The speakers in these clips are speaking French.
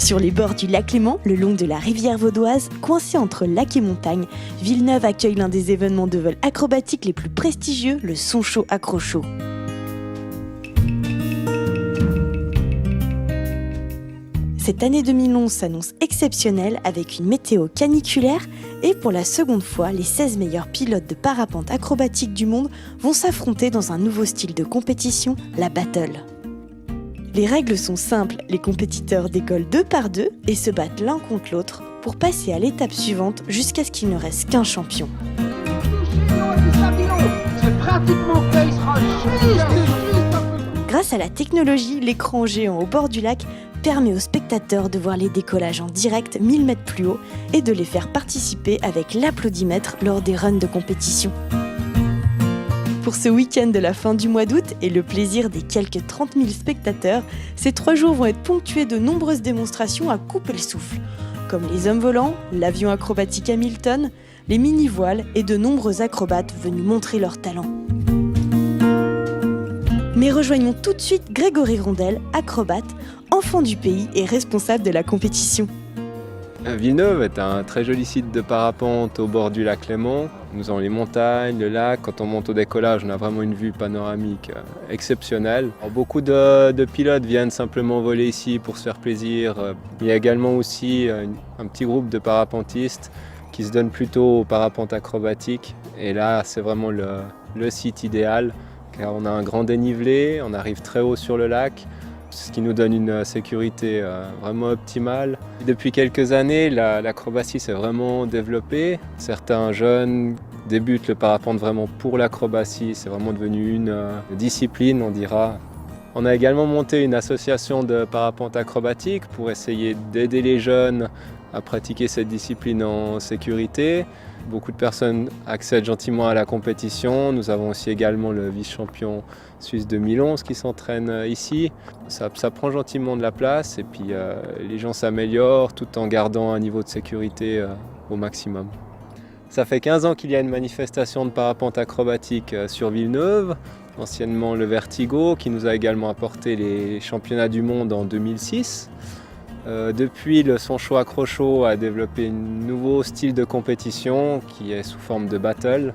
Sur les bords du lac Léman, le long de la rivière vaudoise, coincé entre lac et montagne, Villeneuve accueille l'un des événements de vol acrobatique les plus prestigieux, le Sonchot Acro-Show. Cette année 2011 s'annonce exceptionnelle avec une météo caniculaire et pour la seconde fois, les 16 meilleurs pilotes de parapente acrobatique du monde vont s'affronter dans un nouveau style de compétition, la battle. Les règles sont simples, les compétiteurs décollent 2 par 2 et se battent l'un contre l'autre pour passer à l'étape suivante jusqu'à ce qu'il ne reste qu'un champion. Grâce à la technologie, l'écran géant au bord du lac permet aux spectateurs de voir les décollages en direct 1000 mètres plus haut et de les faire participer avec l'applaudimètre lors des runs de compétition. Pour ce week-end de la fin du mois d'août et le plaisir des quelques 30 000 spectateurs, ces 3 jours vont être ponctués de nombreuses démonstrations à couper le souffle, comme les hommes volants, l'avion acrobatique Hamilton, les mini-voiles et de nombreux acrobates venus montrer leur talent. Mais rejoignons tout de suite Grégory Rondel, acrobate, enfant du pays et responsable de la compétition. Villeneuve est un très joli site de parapente au bord du lac Léman. Nous avons les montagnes, le lac. Quand on monte au décollage, on a vraiment une vue panoramique exceptionnelle. Alors, beaucoup de pilotes viennent simplement voler ici pour se faire plaisir. Il y a également aussi un petit groupe de parapentistes qui se donnent plutôt au parapente acrobatique. Et là, c'est vraiment le site idéal car on a un grand dénivelé, on arrive très haut sur le lac, ce qui nous donne une sécurité vraiment optimale. Depuis quelques années, l'acrobatie s'est vraiment développée. Certains jeunes débutent le parapente vraiment pour l'acrobatie, c'est vraiment devenu une discipline, on dira. On a également monté une association de parapente acrobatique pour essayer d'aider les jeunes à pratiquer cette discipline en sécurité. Beaucoup de personnes accèdent gentiment à la compétition. Nous avons aussi également le vice-champion suisse 2011 qui s'entraîne ici. Ça prend gentiment de la place et puis les gens s'améliorent tout en gardant un niveau de sécurité au maximum. Ça fait 15 ans qu'il y a une manifestation de parapente acrobatique sur Villeneuve, anciennement le Vertigo, qui nous a également apporté les championnats du monde en 2006. Depuis, le Sonchot Acro-Show a développé un nouveau style de compétition qui est sous forme de battle.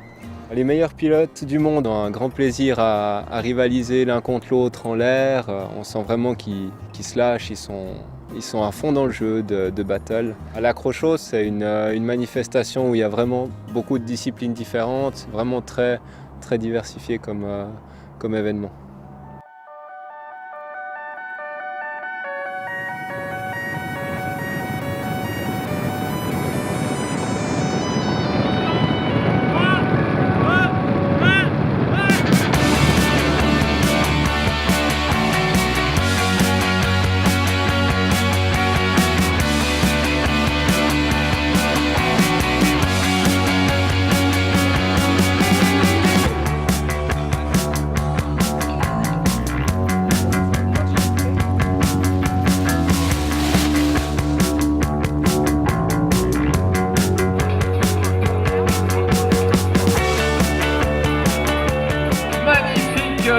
Les meilleurs pilotes du monde ont un grand plaisir à rivaliser l'un contre l'autre en l'air. On sent vraiment qu'ils se lâchent, ils sont à fond dans le jeu de battle. À l'Acro-Show, c'est une manifestation où il y a vraiment beaucoup de disciplines différentes, vraiment très, très diversifié comme événement.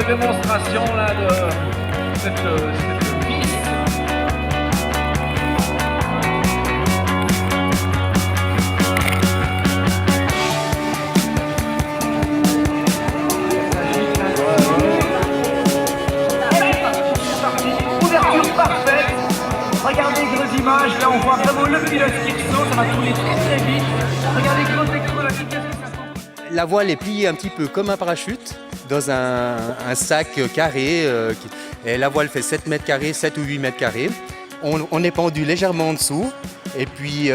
Démonstration là de cette piste. Ouverture parfaite. Regardez grosses images, là on voit vraiment le pilote qui ressort, ça va tourner très très vite. Regardez gros écran, la vitesse que ça prend. La voile est pliée un petit peu comme un parachute dans un sac carré. Et la voile fait 7 mètres carrés, 7 ou 8 mètres carrés. On est pendu légèrement en dessous. Et puis,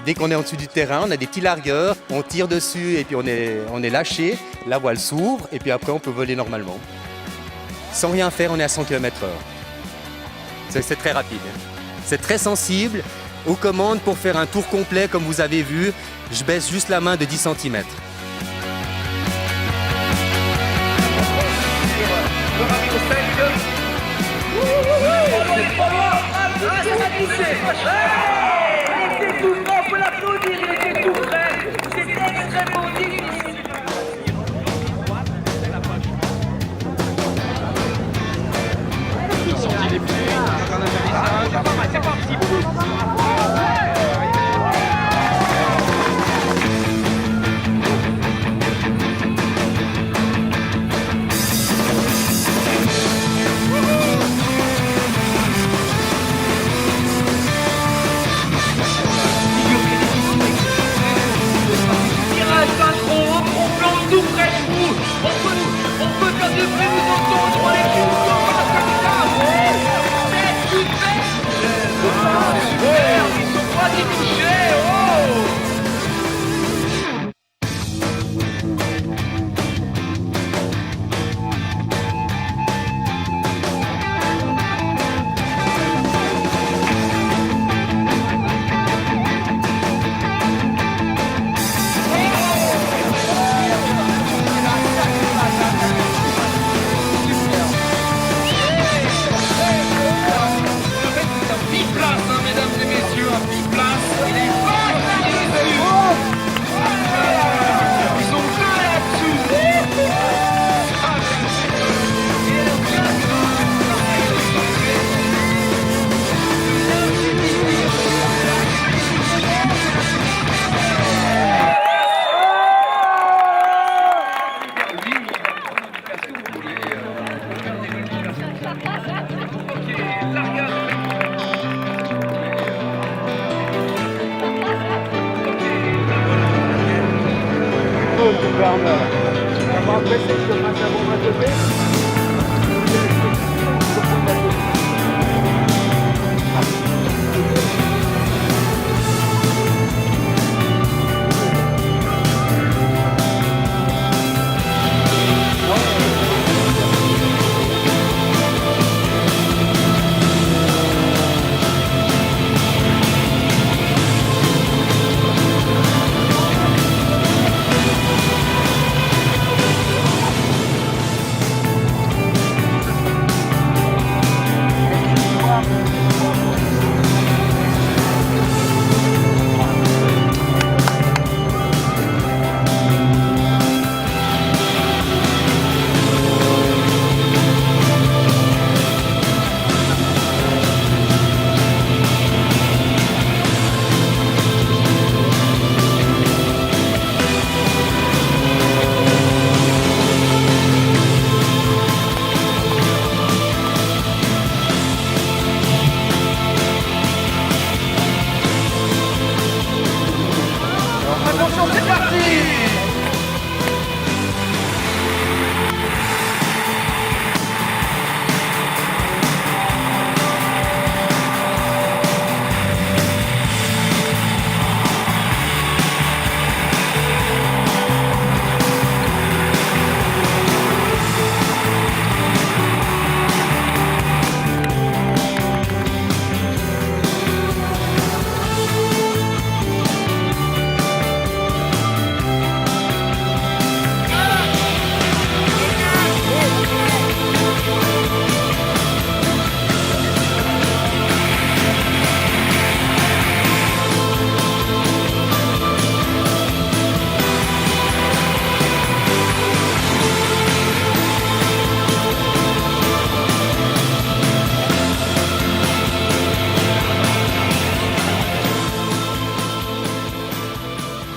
dès qu'on est en dessous du terrain, on a des petits largueurs. On tire dessus et puis on est lâché. La voile s'ouvre et puis après, on peut voler normalement. Sans rien faire, on est à 100 km/h. C'est très rapide. C'est très sensible. Aux commandes, pour faire un tour complet, comme vous avez vu, je baisse juste la main de 10 cm. Il était tout prêt, on peut l'applaudir, il était tout prêt. C'était extrêmement difficile. Il sortit les pieds, un atterrissage.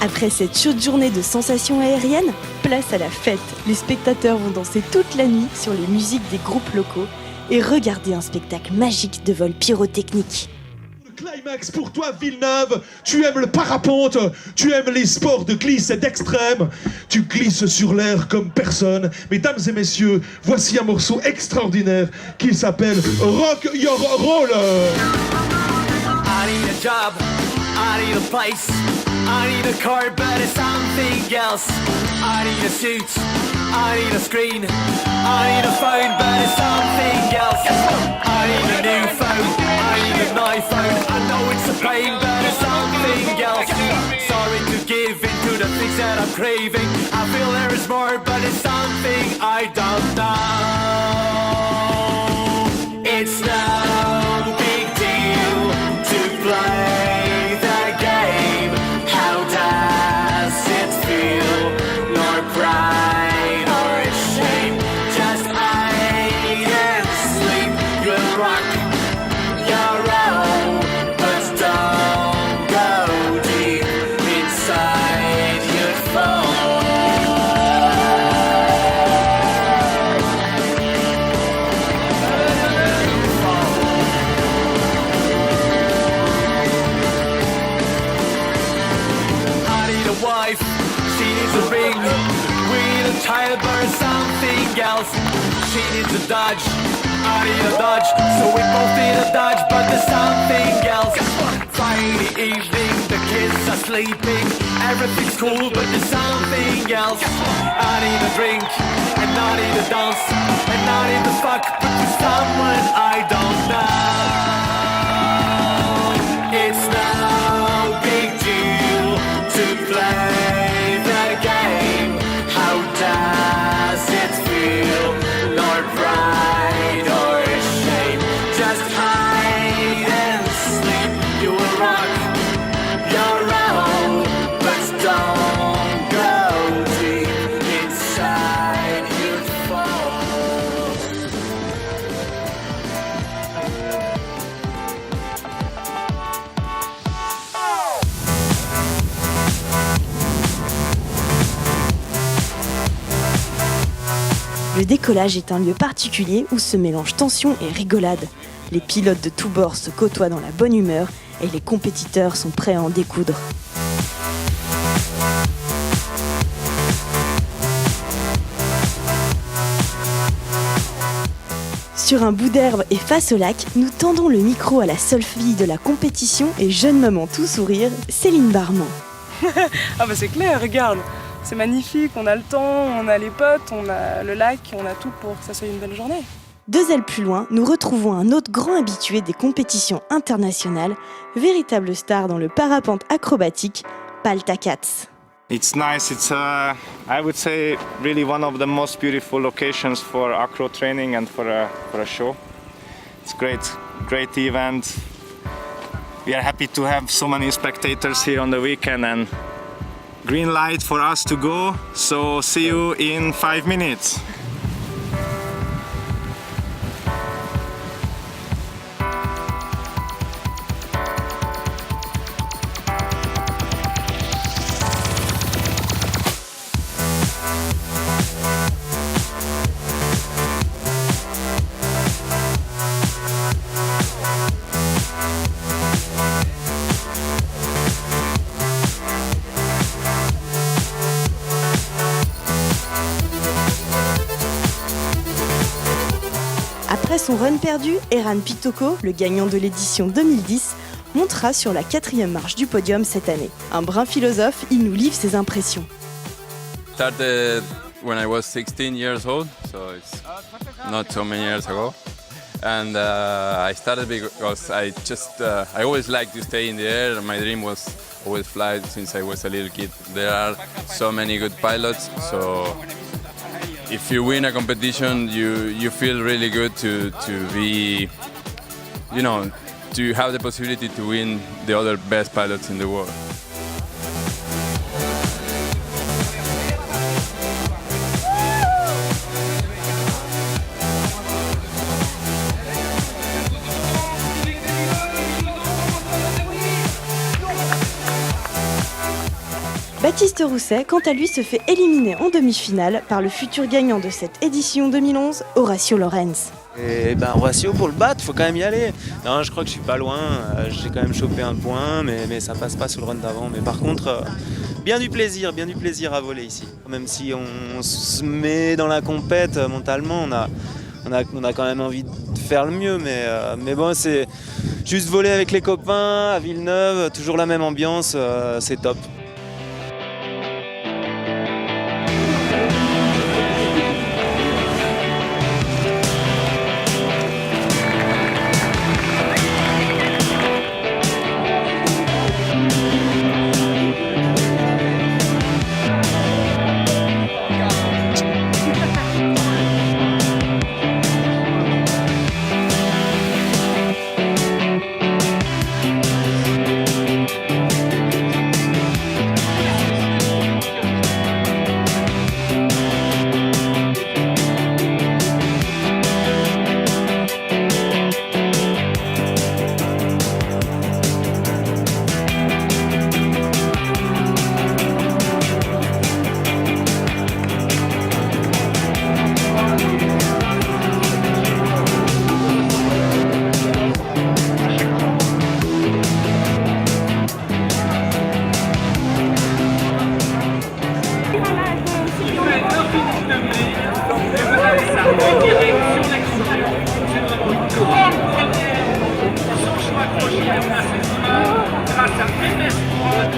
Après cette chaude journée de sensations aériennes, place à la fête. Les spectateurs vont danser toute la nuit sur les musiques des groupes locaux et regarder un spectacle magique de vol pyrotechnique. Climax pour toi Villeneuve, tu aimes le parapente, tu aimes les sports de glisse et d'extrême, tu glisses sur l'air comme personne. Mesdames et messieurs, voici un morceau extraordinaire qui s'appelle Rock Your Roller. I need a job, I need a place, I need a car but it's something else. I need a suit, I need a screen, I need a phone but it's something else. I need a new phone, I need an iPhone. I know it's a pain but it's something else. Sorry to give in to the things that I'm craving. I feel there is more but it's something I don't know. It's no big deal to play the game. How does it feel? Nor pride or shame. Just eat and sleep. You'll rock your own, but don't go deep inside your phone. I need a wife, she needs a ring. We need a child but something else. She needs a Dodge, I need a dodge, so we both need a dodge, but there's something else. Friday evening, the kids are sleeping, everything's cool, but there's something else. I need a drink, and I need a dance, and I need to fuck, but with someone I don't know. It's no big deal to play the game. How does it feel? Nor pride or shame. Just hide and sleep. You will rock your own, but don't go deep inside. You'd fall. Le décollage est un lieu particulier où se mélangent tension et rigolade. Les pilotes de tous bords se côtoient dans la bonne humeur et les compétiteurs sont prêts à en découdre. Sur un bout d'herbe et face au lac, nous tendons le micro à la seule fille de la compétition et jeune maman tout sourire, Céline Barman. Ah bah c'est clair, regarde, c'est magnifique, on a le temps, on a les potes, on a le lac, on a tout pour que ça soit une belle journée. 2 ailes plus loin, nous retrouvons un autre grand habitué des compétitions internationales, véritable star dans le parapente acrobatique, Palta Katz. It's nice. It's, I would say, really one of the most beautiful locations for acro training and for a show. It's great event. We are happy to have so many spectators here on the weekend and green light for us to go. So see you in 5 minutes. Après son run perdu, Eran Pitoko, le gagnant de l'édition 2010, montera sur la 4e marche du podium cette année. Un brin philosophe, il nous livre ses impressions. Started when I was 16 years old, so it's not so many years ago. And I started because I always liked to stay in the air. My dream was always fly since I was a little kid. There are so many good pilots, so if you win a competition, you feel really good to be, you know, to have the possibility to win the other best pilots in the world. Baptiste Rousset, quant à lui, se fait éliminer en demi-finale par le futur gagnant de cette édition 2011, Horacio Lorenz. Et ben Horacio, pour le battre, faut quand même y aller. Non, je crois que je suis pas loin, j'ai quand même chopé un point, mais ça passe pas sur le run d'avant. Mais par contre, bien du plaisir à voler ici. Même si on se met dans la compète mentalement, on a quand même envie de faire le mieux, mais bon, c'est juste voler avec les copains à Villeneuve, toujours la même ambiance, c'est top. grâce à MS Prod.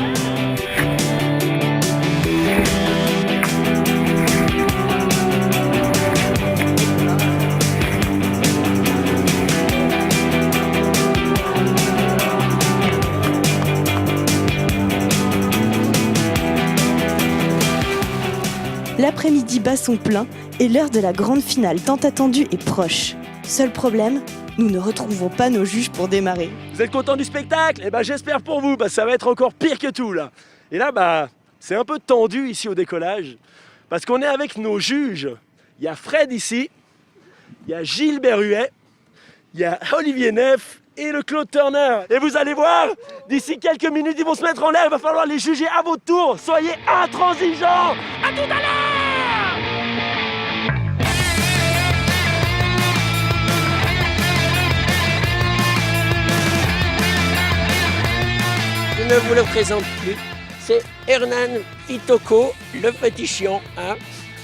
L'après-midi bat son plein et l'heure de la grande finale tant attendue est proche. Seul problème, nous ne retrouvons pas nos juges pour démarrer. Vous êtes content du spectacle? Eh ben j'espère pour vous, ça va être encore pire que tout là. Et là c'est un peu tendu ici au décollage, parce qu'on est avec nos juges. Il y a Fred ici, il y a Gilles Berruet, il y a Olivier Neff et le Claude Turner. Et vous allez voir, d'ici quelques minutes ils vont se mettre en l'air, il va falloir les juger à votre tour. Soyez intransigeants. À tout à l'heure. Je ne vous le présente plus, c'est Hernan Pitocco, le petit chiant.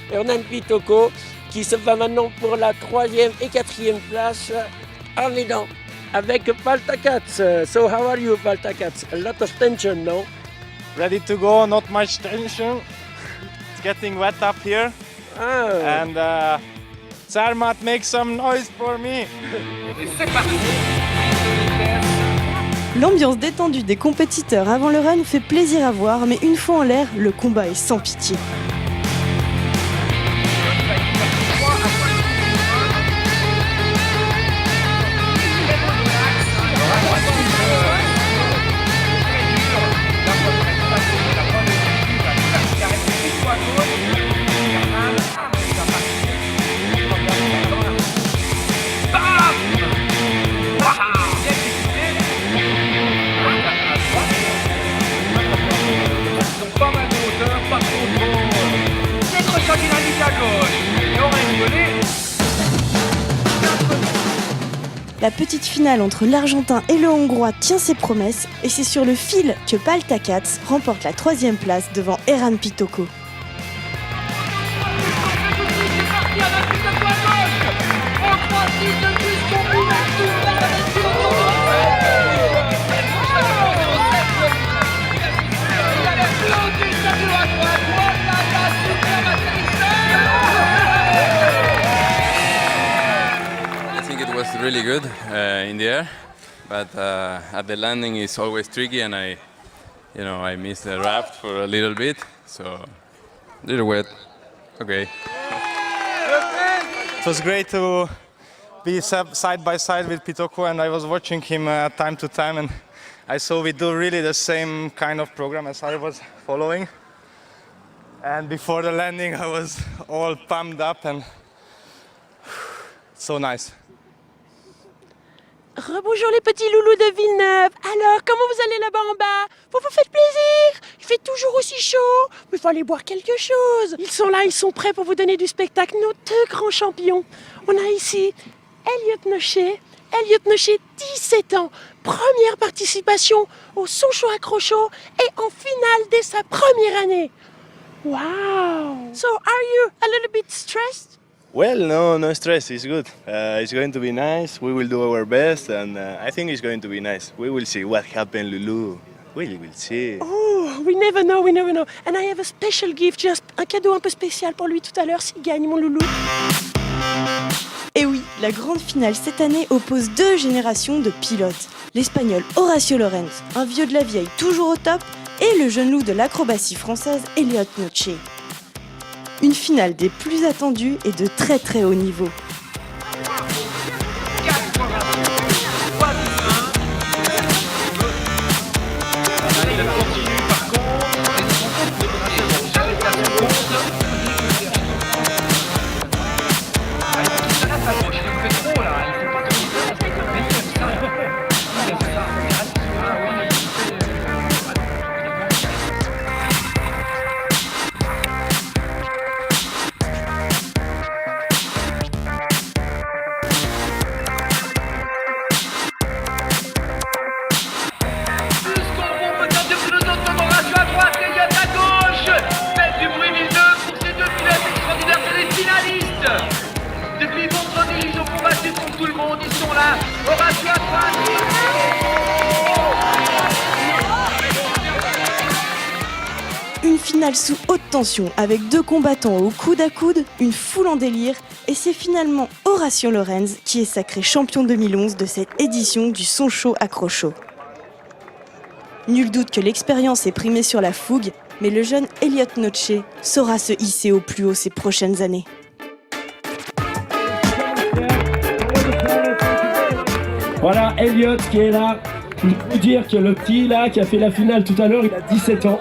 Hernan Pitocco qui se va maintenant pour la 3e et 4e place en aidant avec Paltakats. So how are you, Paltakats? A lot of tension, no? Ready to go, not much tension. It's getting wet up here. And Zermatt, make some noise for me. Et c'est parti. L'ambiance détendue des compétiteurs avant le run fait plaisir à voir, mais une fois en l'air, le combat est sans pitié. La petite finale entre l'Argentin et le Hongrois tient ses promesses et c'est sur le fil que Paltakats remporte la 3e place devant Hernan Pitocco. It was really good in the air, but at the landing it's always tricky, and I missed the raft for a little bit, so a little wet. Okay. It was great to be side by side with Pitocco, and I was watching him time to time, and I saw we do really the same kind of program as I was following. And before the landing I was all pumped up and so nice. Rebonjour les petits loulous de Villeneuve. Alors, comment vous allez là-bas en bas? Vous vous faites plaisir? Il fait toujours aussi chaud, mais il faut aller boire quelque chose. Ils sont là, ils sont prêts pour vous donner du spectacle, nos 2 grands champions. On a ici Elliot Nochet. Elliot Nochet, 17 ans, première participation au Son Chaud Accrochot et en finale dès sa première année. Wow! So, are you a little bit stressed? Well, no stress. It's good. It's going to be nice. We will do our best, and I think it's going to be nice. We will see what happens, Lulu. We will see. Oh, we never know. And I have a special gift, just un cadeau un peu spécial pour lui tout à l'heure s'il gagne, mon loulou. Et oui, la grande finale cette année oppose 2 générations de pilotes. L'Espagnol Horacio Lorenz, un vieux de la vieille toujours au top, et le jeune loup de l'acrobatie française Elliot Nochet. Une finale des plus attendues et de très très haut niveau. Depuis vendredi, ils ont combattu contre tout le monde, ils sont là. Horacio à droite. finale sous haute tension avec 2 combattants au coude à coude, une foule en délire et c'est finalement Horacio Lorenz qui est sacré champion 2011 de cette édition du Son Show Acro Show. Nul doute que l'expérience est primée sur la fougue, mais le jeune Elliot Noche saura se hisser au plus haut ces prochaines années. Voilà Elliot qui est là. Je peux vous dire que le petit là qui a fait la finale tout à l'heure, il a 17 ans.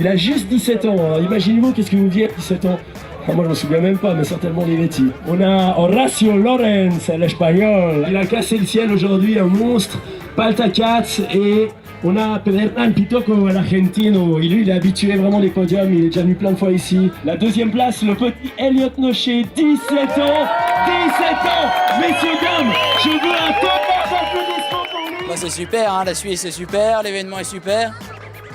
Il a juste 17 ans. Alors, imaginez-vous qu'est-ce que vous dites 17 ans. Moi je me souviens même pas, mais certainement les Letty. On a Horacio Lorenz, l'espagnol. Il a cassé le ciel aujourd'hui, un monstre. Palta Katz et on a Hernán Pitoco, l'argentino. Et lui il est habitué vraiment des podiums, il est déjà venu plein de fois ici. La 2e place, le petit Elliot Noche, 17 ans. 17 ans, messieurs, dames, je veux un tonnerre d'applaudissements pour lui. Bah, c'est super, hein, la Suisse c'est super, l'événement est super.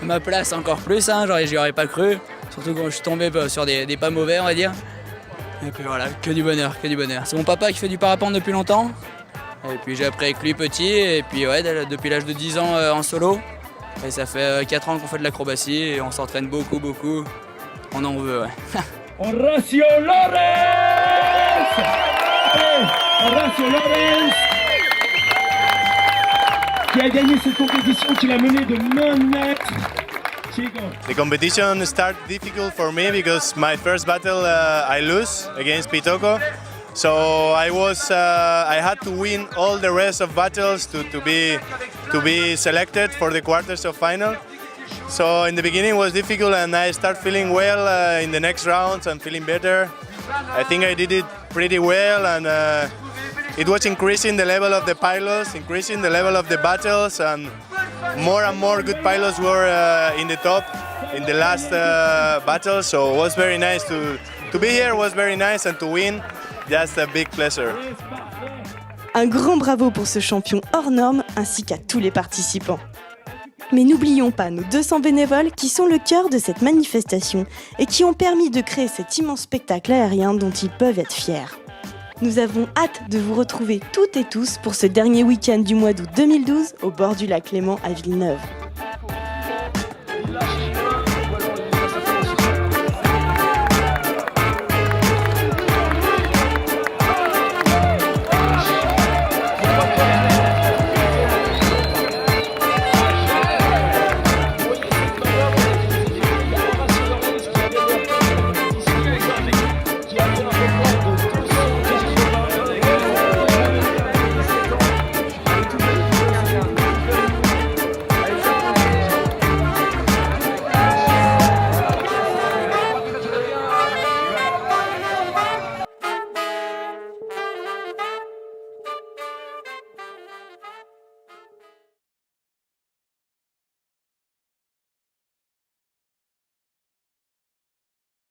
Ma place encore plus, hein, j'y aurais pas cru. Surtout quand je suis tombé sur des pas mauvais, on va dire. Et puis voilà, que du bonheur, que du bonheur. C'est mon papa qui fait du parapente depuis longtemps. Et puis j'ai appris avec lui petit, et puis ouais, depuis l'âge de 10 ans en solo. Et ça fait 4 ans qu'on fait de l'acrobatie et on s'entraîne beaucoup. On en veut, ouais. Horacio Lorenz! Horacio Lorenz qui a gagné cette compétition, qui l'a menée de main de maître. The competition started difficult for me because my first battle I lose against Pitoco. So I had to win all the rest of battles to be selected for the quarters of final. So in the beginning it was difficult and I start feeling well in the next rounds and feeling better. I think I did it pretty well and it was increasing the level of the pilots, increasing the level of the battles and more good pilots were in the top in the last battle. So it was very nice to be here, was very nice and to win, just a big pleasure. Un grand bravo pour ce champion hors norme ainsi qu'à tous les participants. Mais n'oublions pas nos 200 bénévoles qui sont le cœur de cette manifestation et qui ont permis de créer cet immense spectacle aérien dont ils peuvent être fiers. Nous avons hâte de vous retrouver toutes et tous pour ce dernier week-end du mois d'août 2012 au bord du lac Léman à Villeneuve.